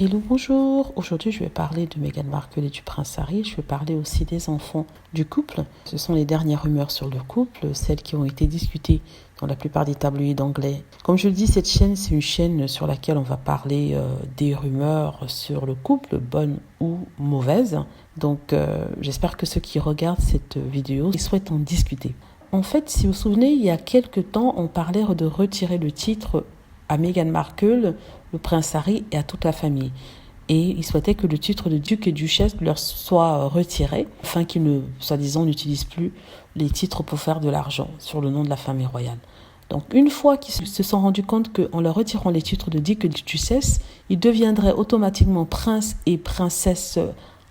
Hello, bonjour. Aujourd'hui, je vais parler de Meghan Markle et du prince Harry. Je vais parler aussi des enfants du couple. Ce sont les dernières rumeurs sur le couple, celles qui ont été discutées dans la plupart des tabloïds anglais. Comme je le dis, cette chaîne, c'est une chaîne sur laquelle on va parler des rumeurs sur le couple, bonnes ou mauvaises. Donc, j'espère que ceux qui regardent cette vidéo, ils souhaitent en discuter. En fait, si vous vous souvenez, il y a quelques temps, on parlait de retirer le titre à Meghan Markle, le prince Harry et à toute la famille. Et ils souhaitaient que le titre de duc et duchesse leur soit retiré, afin qu'ils ne, soi-disant, n'utilisent plus les titres pour faire de l'argent sur le nom de la famille royale. Donc, une fois qu'ils se sont rendus compte qu'en leur retirant les titres de duc et de duchesse, ils deviendraient automatiquement prince et princesse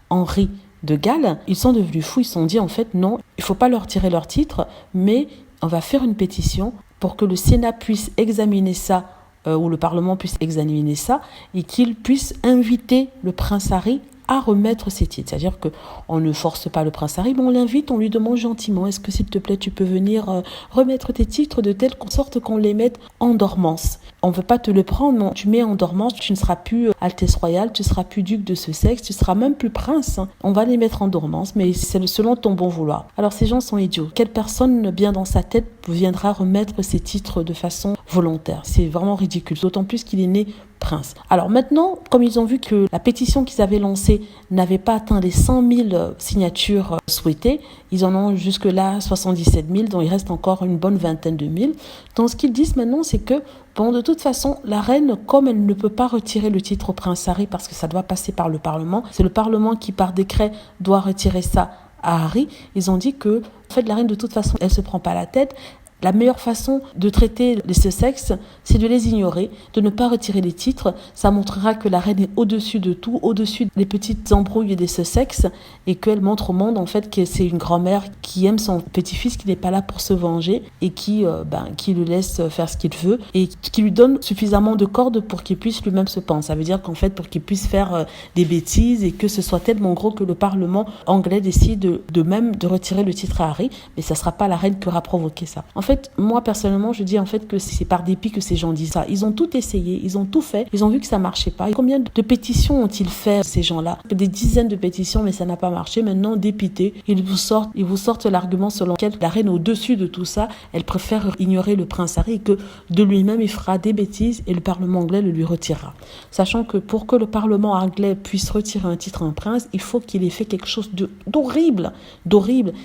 Henri de Galles, ils sont devenus fous. Ils se sont dit, en fait, non, il ne faut pas leur tirer leur titre, mais on va faire une pétition pour que le Sénat puisse examiner ça, ou le Parlement puisse examiner ça, et qu'il puisse inviter le prince Harry à remettre ses titres. C'est-à-dire qu'on ne force pas le prince Harry, mais on l'invite, on lui demande gentiment, est-ce que s'il te plaît, tu peux venir remettre tes titres de telle sorte qu'on les mette en dormance. On ne veut pas te le prendre, mais tu mets en dormance, tu ne seras plus Altesse Royale, tu ne seras plus duc de Sussex, tu ne seras même plus prince. On va les mettre en dormance, mais c'est selon ton bon vouloir. Alors ces gens sont idiots. Quelle personne bien dans sa tête viendra remettre ses titres de façon volontaire? C'est vraiment ridicule, d'autant plus qu'il est né prince. Alors maintenant, comme ils ont vu que la pétition qu'ils avaient lancée n'avait pas atteint les 100 000 signatures souhaitées, ils en ont jusque-là 77 000, donc il reste encore une bonne vingtaine de mille. Donc ce qu'ils disent maintenant, c'est que, bon, de toute façon, la reine, comme elle ne peut pas retirer le titre au prince Harry parce que ça doit passer par le Parlement, c'est le Parlement qui, par décret, doit retirer ça à Harry. Ils ont dit que, en fait, la reine, de toute façon, elle se prend pas la tête. La meilleure façon de traiter les Sussex, c'est de les ignorer, de ne pas retirer les titres. Ça montrera que la reine est au-dessus de tout, au-dessus des petites embrouilles des Sussex, et qu'elle montre au monde en fait que c'est une grand-mère qui aime son petit-fils, qui n'est pas là pour se venger et qui le laisse faire ce qu'il veut et qui lui donne suffisamment de cordes pour qu'il puisse lui-même se pendre. Ça veut dire qu'en fait, pour qu'il puisse faire des bêtises et que ce soit tellement gros que le Parlement anglais décide de retirer le titre à Harry, mais ça sera pas la reine qui aura provoqué ça. En fait, moi, personnellement, je dis en fait que c'est par dépit que ces gens disent ça. Ils ont tout essayé, ils ont tout fait, ils ont vu que ça marchait pas. Et combien de pétitions ont-ils fait, ces gens-là? Des dizaines de pétitions, mais ça n'a pas marché. Maintenant, dépités, ils vous sortent l'argument selon lequel la reine, au-dessus de tout ça, elle préfère ignorer le prince Harry et que de lui-même, il fera des bêtises et le Parlement anglais le lui retirera. Sachant que pour que le Parlement anglais puisse retirer un titre à un prince, il faut qu'il ait fait quelque chose d'horrible,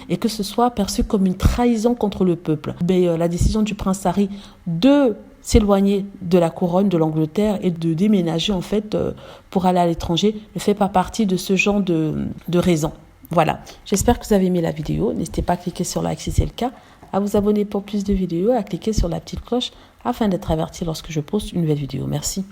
et que ce soit perçu comme une trahison contre le peuple. Mais la décision du prince Harry de s'éloigner de la couronne de l'Angleterre et de déménager en fait pour aller à l'étranger ne fait pas partie de ce genre de raison. Voilà, j'espère que vous avez aimé la vidéo. N'hésitez pas à cliquer sur like si c'est le cas, à vous abonner pour plus de vidéos, à cliquer sur la petite cloche afin d'être averti lorsque je poste une nouvelle vidéo. Merci.